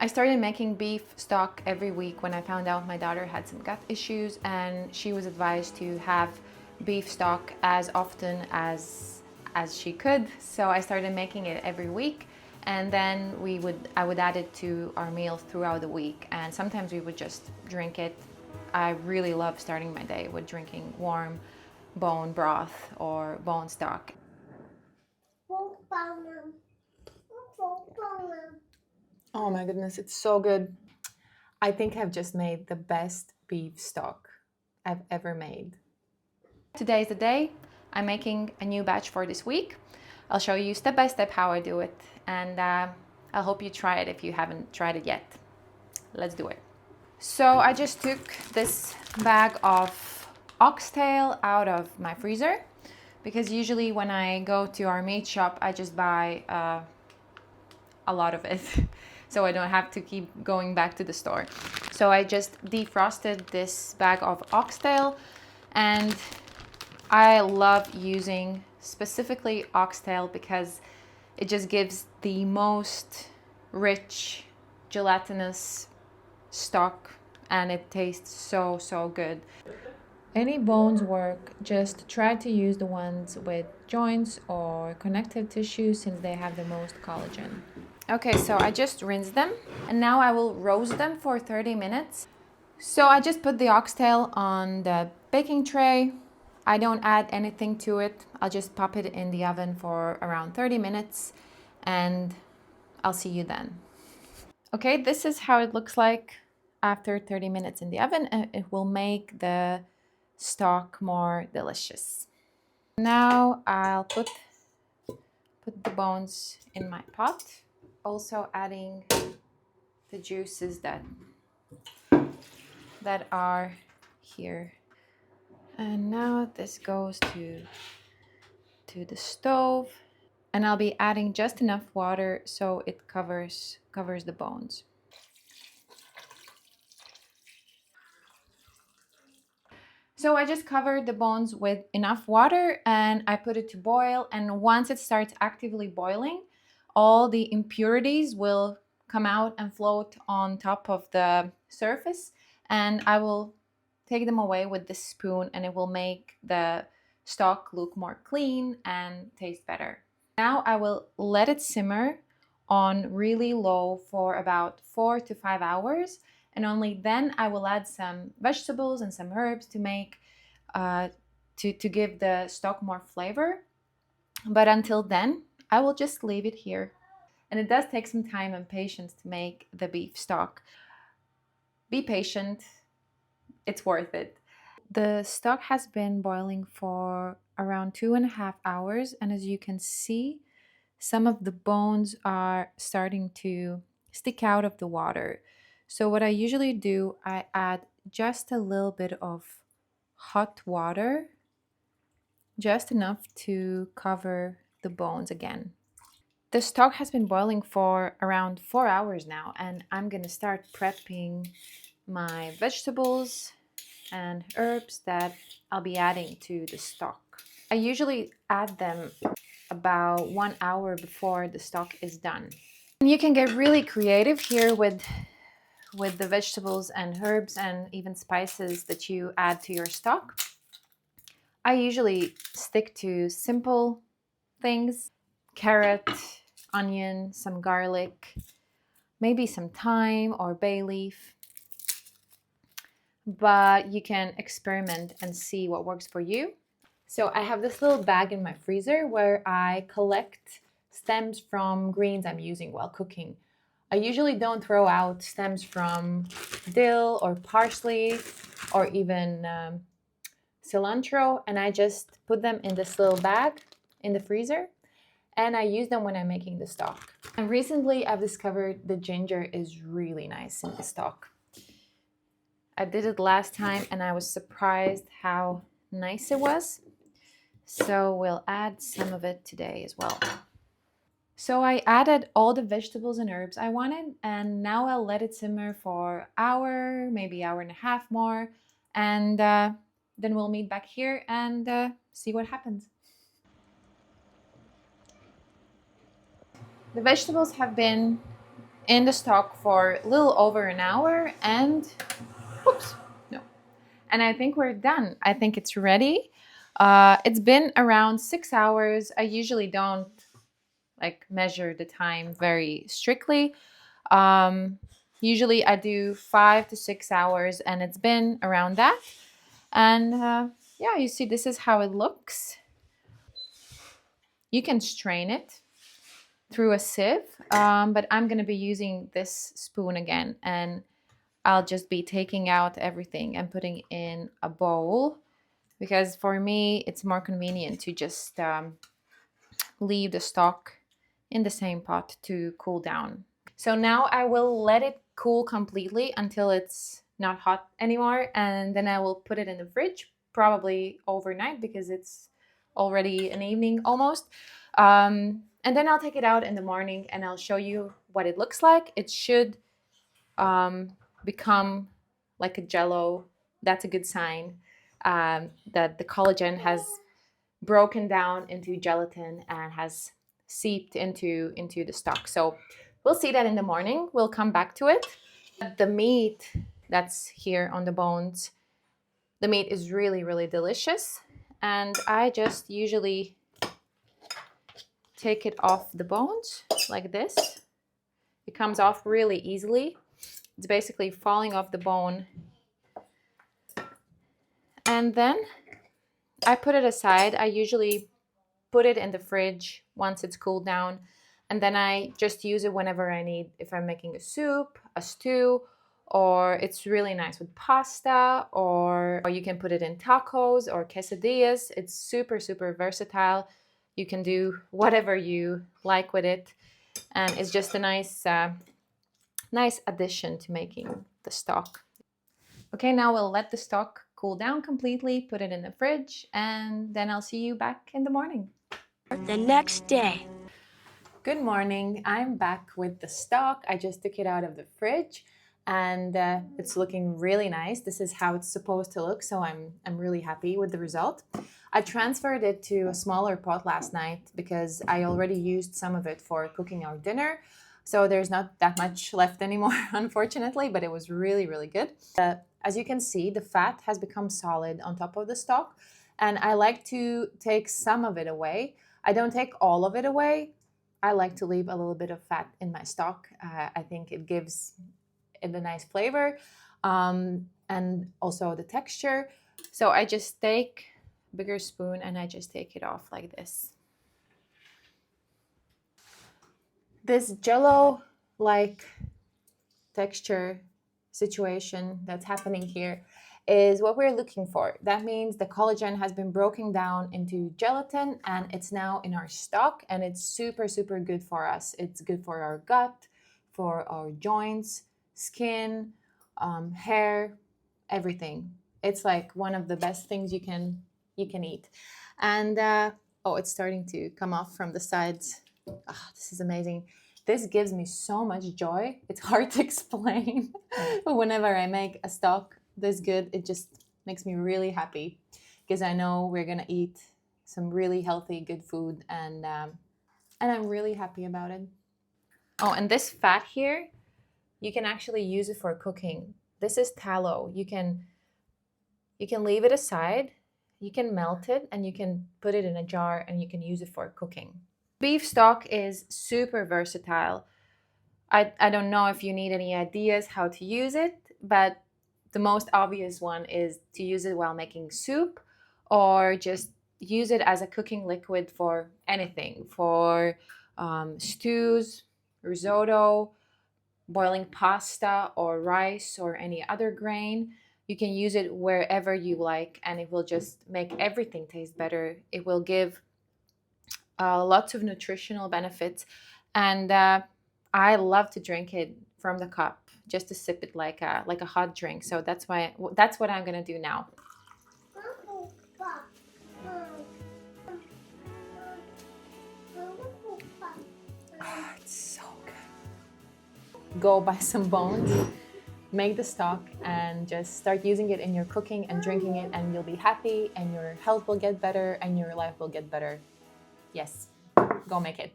I started making beef stock every week when I found out my daughter had some gut issues, and she was advised to have beef stock as often as she could. So I started making it every week, and then I would add it to our meals throughout the week, and sometimes we would just drink it. I really love starting my day with drinking warm bone broth or bone stock. Oh my goodness, it's so good. I think I've just made the best beef stock I've ever made. Today is the day. I'm making a new batch for this week. I'll show you step by step how I do it, and I hope you try it if you haven't tried it yet. Let's do it. So I just took this bag of oxtail out of my freezer, because usually when I go to our meat shop, I just buy a lot of it so I don't have to keep going back to the store. So I just defrosted this bag of oxtail, and I love using specifically oxtail because it just gives the most rich gelatinous stock, and it tastes so good. Any bones work, just try to use the ones with joints or connective tissue since they have the most collagen. Okay, so I just rinsed them, and now I will roast them for 30 minutes. So I just put the oxtail on the baking tray. I don't add anything to it. I'll just pop it in the oven for around 30 minutes, and I'll see you then. Okay, this is how it looks like after 30 minutes in the oven, and it will make the stock more delicious. Now I'll put the bones in my pot, also adding the juices that are here. And now this goes to the stove, and I'll be adding just enough water so it covers the bones. So I just covered the bones with enough water, and I put it to boil, and once it starts actively boiling, all the impurities will come out and float on top of the surface, and I will take them away with this spoon, and it will make the stock look more clean and taste better. Now I will let it simmer on really low for about 4 to 5 hours, and only then I will add some vegetables and some herbs to make to give the stock more flavor. But until then, I will just leave it here. And it does take some time and patience to make the beef stock. Be patient, it's worth it. The stock has been boiling for around 2.5 hours, and as you can see, some of the bones are starting to stick out of the water. So what I usually do, I add just a little bit of hot water, just enough to cover the bones again. The stock has been boiling for around 4 hours now, and I'm gonna start prepping my vegetables and herbs that I'll be adding to the stock. I usually add them about 1 hour before the stock is done. And you can get really creative here with the vegetables and herbs and even spices that you add to your stock. I usually stick to simple things: carrot, onion, some garlic, maybe some thyme or bay leaf. But you can experiment and see what works for you. So I have this little bag in my freezer where I collect stems from greens I'm using while cooking. I usually don't throw out stems from dill or parsley or even cilantro, and I just put them in this little bag in the freezer, and I use them when I'm making the stock. And recently I've discovered the ginger is really nice in the stock. I did it last time and I was surprised how nice it was. So we'll add some of it today as well. So I added all the vegetables and herbs I wanted, and now I'll let it simmer for an hour, maybe an hour and a half more, and then we'll meet back here and see what happens. The vegetables have been in the stock for a little over an hour, and oops, no. And I think we're done. I think it's ready. It's been around 6 hours. I usually don't like measure the time very strictly. Um, Usually I do 5 to 6 hours, and it's been around that. And yeah, you see, this is how it looks. You can strain it through a sieve, but I'm going to be using this spoon again, and I'll just be taking out everything and putting in a bowl, because for me it's more convenient to just leave the stock in the same pot to cool down. So now I will let it cool completely until it's not hot anymore, and then I will put it in the fridge, probably overnight because it's already an evening almost. And then I'll take it out in the morning and I'll show you what it looks like. It should become like a jello. That's a good sign that the collagen has broken down into gelatin and has seeped into the stock. So we'll see that in the morning. We'll come back to it. The meat that's here on the bones, the meat is really, really delicious. And I just usually take it off the bones like this. It comes off really easily. It's basically falling off the bone. And then I put it aside. I usually put it in the fridge once it's cooled down, and then I just use it whenever I need, if I'm making a soup, a stew, or it's really nice with pasta, or you can put it in tacos or quesadillas. It's super, super versatile. You can do whatever you like with it, and it's just a nice nice addition to making the stock. Okay, now we'll let the stock cool down completely, put it in the fridge, and then I'll see you back in the morning. The next day. Good morning. I'm back with the stock. I just took it out of the fridge, and it's looking really nice. This is how it's supposed to look, so I'm really happy with the result. I transferred it to a smaller pot last night because I already used some of it for cooking our dinner. So there's not that much left anymore, unfortunately, but it was really, really good. As you can see, the fat has become solid on top of the stock, and I like to take some of it away. I don't take all of it away. I like to leave a little bit of fat in my stock. I think it gives it a nice flavor, and also the texture. So I just take a bigger spoon and I just take it off like this. This jello-like texture situation that's happening here is what we're looking for. That means the collagen has been broken down into gelatin and it's now in our stock, and it's super, super good for us. It's good for our gut, for our joints, skin, hair, everything. It's like one of the best things you can eat. And oh, it's starting to come off from the sides. Oh, this is amazing. This gives me so much joy. It's hard to explain. But whenever I make a stock this good, it just makes me really happy because I know we're gonna eat some really healthy, good food, and I'm really happy about it. Oh, and this fat here, you can actually use it for cooking. This is tallow. You can leave it aside, you can melt it, and you can put it in a jar and you can use it for cooking. Beef stock is super versatile. I don't know if you need any ideas how to use it, but the most obvious one is to use it while making soup, or just use it as a cooking liquid for anything, for stews, risotto, boiling pasta or rice or any other grain. You can use it wherever you like, and it will just make everything taste better. It will give lots of nutritional benefits, and I love to drink it from the cup, just to sip it like a hot drink. So that's what I'm gonna do now. Oh, it's so good. Go buy some bones, make the stock, and just start using it in your cooking and drinking it, and you'll be happy, and your health will get better, and your life will get better. Yes, go make it.